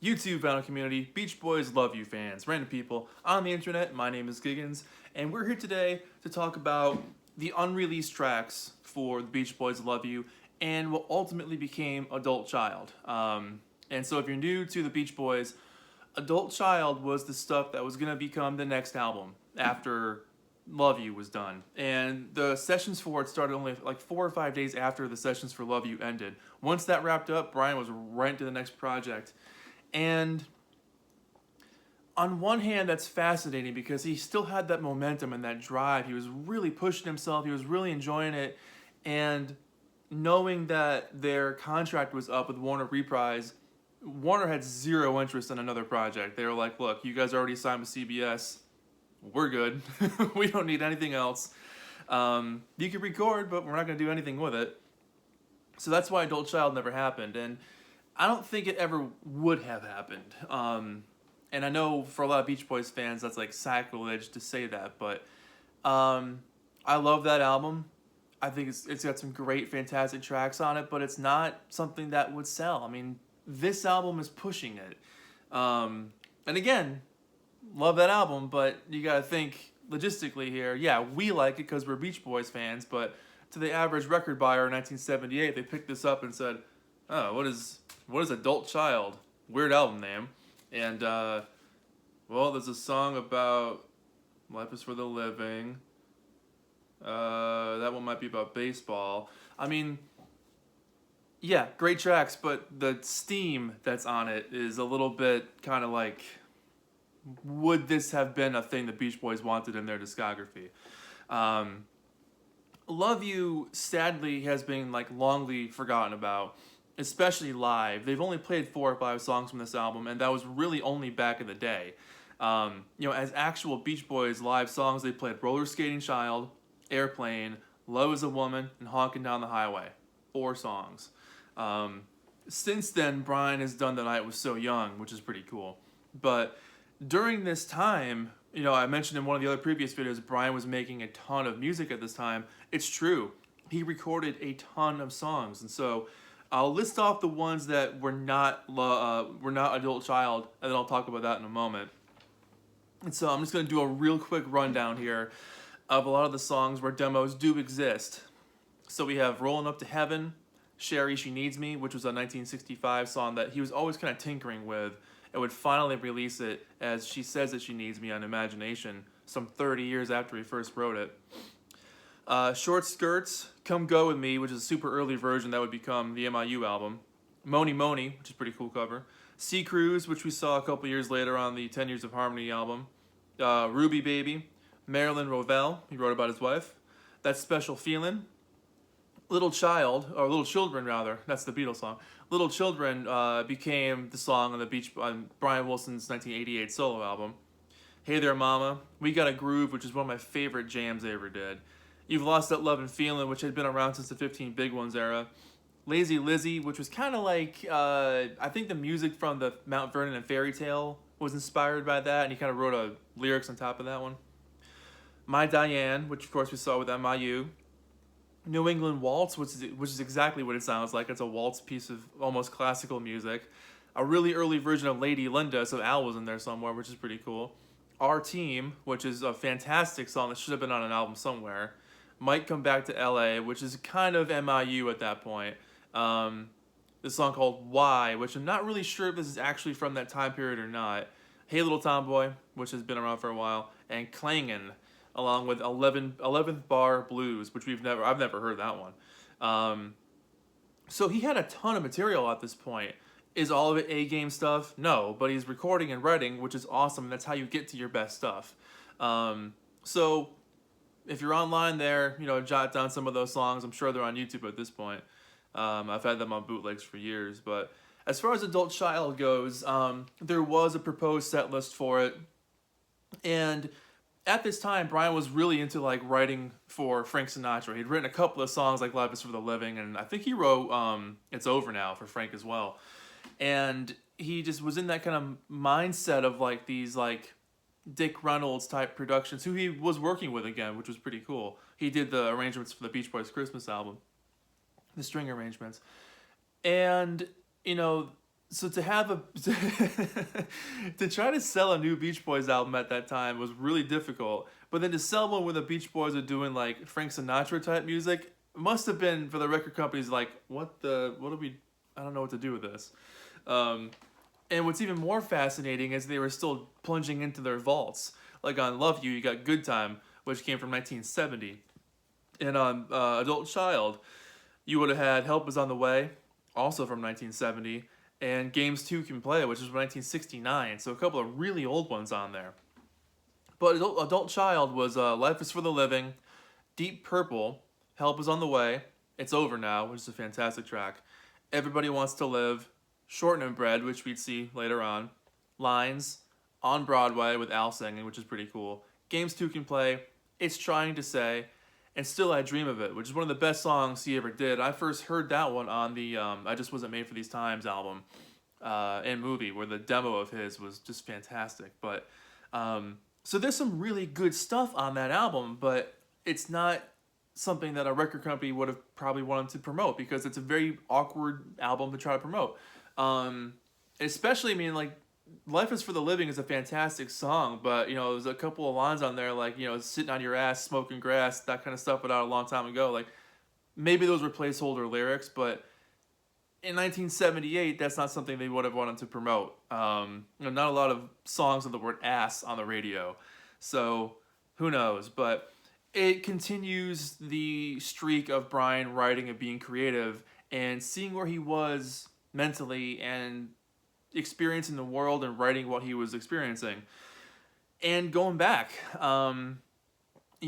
YouTube vinyl community, Beach Boys love you fans, random people on the internet. My name is Giggens, and we're here today to talk about the unreleased tracks for the Beach Boys Love You and what ultimately became Adult Child. And so if you're new to the Beach Boys, Adult Child was the stuff that was going to become the next album after Love You was done. And the sessions for it started only like 4 or 5 days after the sessions for Love You ended. Once that wrapped up, Brian was right into the next project. And on one hand, that's fascinating because he still had that momentum and that drive. He was really pushing himself, he was really enjoying it. And knowing that their contract was up with Warner Reprise, Warner had zero interest in another project. They were like, look, you guys already signed with CBS. We're good. We don't need anything else. You can record, but we're not going to do anything with it. So that's why Adult Child never happened. And I don't think it ever would have happened. And I know for a lot of Beach Boys fans, that's like sacrilege to say that. But I love that album. I think it's got some great, fantastic tracks on it, but it's not something that would sell. I mean, this album is pushing it. And again, love that album, but you gotta think logistically here. Yeah, we like it because we're Beach Boys fans, but to the average record buyer in 1978, they picked this up and said, "Oh, what is Adult Child? Weird album name." And well, there's a song about life is for the living. That one might be about baseball. I mean, yeah, great tracks, but the steam that's on it is a little bit kind of like, would this have been a thing the Beach Boys wanted in their discography? Love You, sadly, has been like longly forgotten about, especially live. They've only played 4 or 5 songs from this album, and that was really only back in the day. As actual Beach Boys live songs, they played Roller Skating Child, Airplane, Love is a Woman, and Honkin' Down the Highway. 4 songs. Since then, Brian has done The Night Was So Young, which is pretty cool. But during this time, I mentioned in one of the other previous videos, Brian was making a ton of music at this time. It's true. He recorded a ton of songs. And so I'll list off the ones that were not Adult Child, and then I'll talk about that in a moment. And so I'm just going to do a real quick rundown here of a lot of the songs where demos do exist. So we have Rollin' Up to Heaven, Sherry, She Needs Me, which was a 1965 song that he was always kind of tinkering with, and would finally release it as She Says That She Needs Me on Imagination some 30 years after he first wrote it. Short Skirts, Come Go With Me, which is a super early version that would become the MIU album. Moni Moni, which is a pretty cool cover. Sea Cruise, which we saw a couple years later on the 10 Years of Harmony album. Ruby Baby, Marilyn Rovell, he wrote about his wife. That Special Feelin'. Little Children rather, that's the Beatles song. Little Children became the song on Brian Wilson's 1988 solo album. Hey There Mama, We Got a Groove, which is one of my favorite jams they ever did. You've Lost That Love and Feeling, which had been around since the 15 Big Ones era. Lazy Lizzy, which was kind of like, I think the music from the Mount Vernon and Fairy Tale was inspired by that, and he kind of wrote lyrics on top of that one. My Diane, which of course we saw with MIU. New England Waltz, which is exactly what it sounds like. It's a waltz piece of almost classical music. A really early version of Lady Linda, so Al was in there somewhere, which is pretty cool. Our Team, which is a fantastic song that should have been on an album somewhere. Might Come Back to LA, which is kind of MIU at that point. This song called Why, which I'm not really sure if this is actually from that time period or not. Hey Little Tomboy, which has been around for a while. And Clangin', along with 11th Bar Blues, which I've never heard that one. So he had a ton of material at this point. Is all of it A-game stuff? No, but he's recording and writing, which is awesome, and that's how you get to your best stuff. So if you're online there, jot down some of those songs. I'm sure they're on YouTube at this point. I've had them on bootlegs for years, but as far as Adult Child goes, there was a proposed set list for it, and at this time, Brian was really into like writing for Frank Sinatra. He'd written a couple of songs like Life is for the Living, and I think he wrote It's Over Now for Frank as well. And he just was in that kind of mindset of like these like Dick Reynolds type productions, who he was working with again, which was pretty cool. He did the arrangements for the Beach Boys Christmas album, the string arrangements. And, So to have a to try to sell a new Beach Boys album at that time was really difficult. But then to sell one when the Beach Boys are doing like Frank Sinatra type music must have been for the record companies like what do we I don't know what to do with this. Um, and what's even more fascinating is they were still plunging into their vaults. Like on Love You, you got Good Time, which came from 1970, and on Adult Child, you would have had Help Is on the Way, also from 1970, and Games 2 Can Play, which is from 1969. So a couple of really old ones on there. But Adult Child was Life Is for the Living, Deep Purple, Help Is on the Way, It's Over Now, which is a fantastic track, Everybody Wants to Live, Shorten and Bread, which we'd see later on, Lines, On Broadway with Al singing, which is pretty cool, Games 2 Can Play, It's Trying to Say, and Still I Dream of It, which is one of the best songs he ever did. I first heard that one on the I Just Wasn't Made for These Times album and movie, where the demo of his was just fantastic. But so there's some really good stuff on that album, but it's not something that a record company would have probably wanted to promote because it's a very awkward album to try to promote. Especially, I mean, like, Life Is for the Living is a fantastic song, but, you know, there's a couple of lines on there, like, you know, sitting on your ass, smoking grass, that kind of stuff went out a long time ago. Like, maybe those were placeholder lyrics, but in 1978, that's not something they would have wanted to promote. You know, not a lot of songs with the word ass on the radio. So, who knows? But it continues the streak of Brian writing and being creative and seeing where he was mentally and experiencing the world and writing what he was experiencing. And going back, you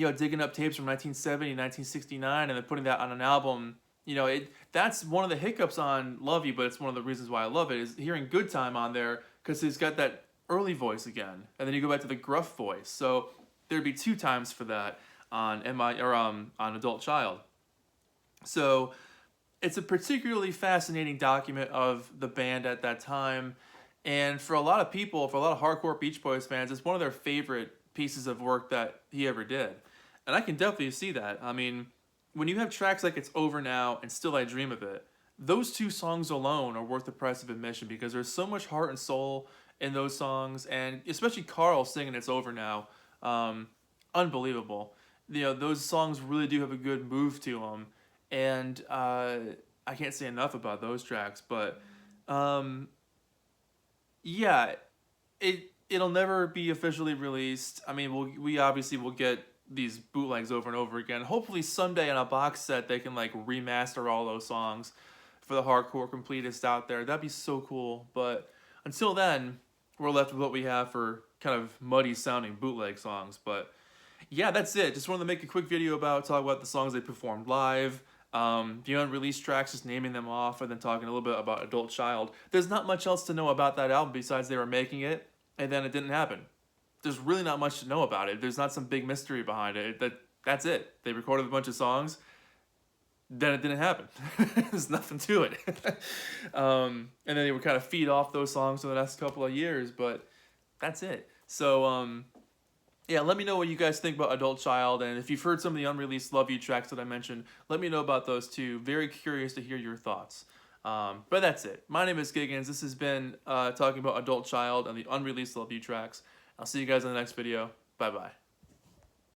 know, digging up tapes from 1970, 1969, and then putting that on an album, you know, that's one of the hiccups on Love You, but it's one of the reasons why I love it, is hearing Good Time on there, because he's got that early voice again, and then you go back to the gruff voice. So there'd be 2 times for that on on Adult Child. So it's a particularly fascinating document of the band at that time, and for a lot of people, for a lot of hardcore Beach Boys fans, it's one of their favorite pieces of work that he ever did. And I can definitely see that. I mean, when you have tracks like It's Over Now and Still I Dream of It, those 2 songs alone are worth the price of admission because there's so much heart and soul in those songs, and especially Carl singing It's Over Now, unbelievable. You know, those songs really do have a good move to them, and I can't say enough about those tracks, but yeah, it'll never be officially released. I mean, we obviously will get these bootlegs over and over again. Hopefully someday on a box set they can like remaster all those songs for the hardcore completists out there. That'd be so cool. But until then, we're left with what we have for kind of muddy sounding bootleg songs. But yeah, that's it. Just wanted to make a quick video talk about the songs they performed live. The unreleased tracks, just naming them off, and then talking a little bit about Adult Child. There's not much else to know about that album besides they were making it, and then it didn't happen. There's really not much to know about it. There's not some big mystery behind it. That's it. They recorded a bunch of songs, then it didn't happen. There's nothing to it. And then they would kind of feed off those songs for the next couple of years, but that's it. So, yeah, let me know what you guys think about Adult Child, and if you've heard some of the unreleased Love You tracks that I mentioned, let me know about those too. Very curious to hear your thoughts. But that's it. My name is Giggens. This has been talking about Adult Child and the unreleased Love You tracks. I'll see you guys in the next video. Bye-bye.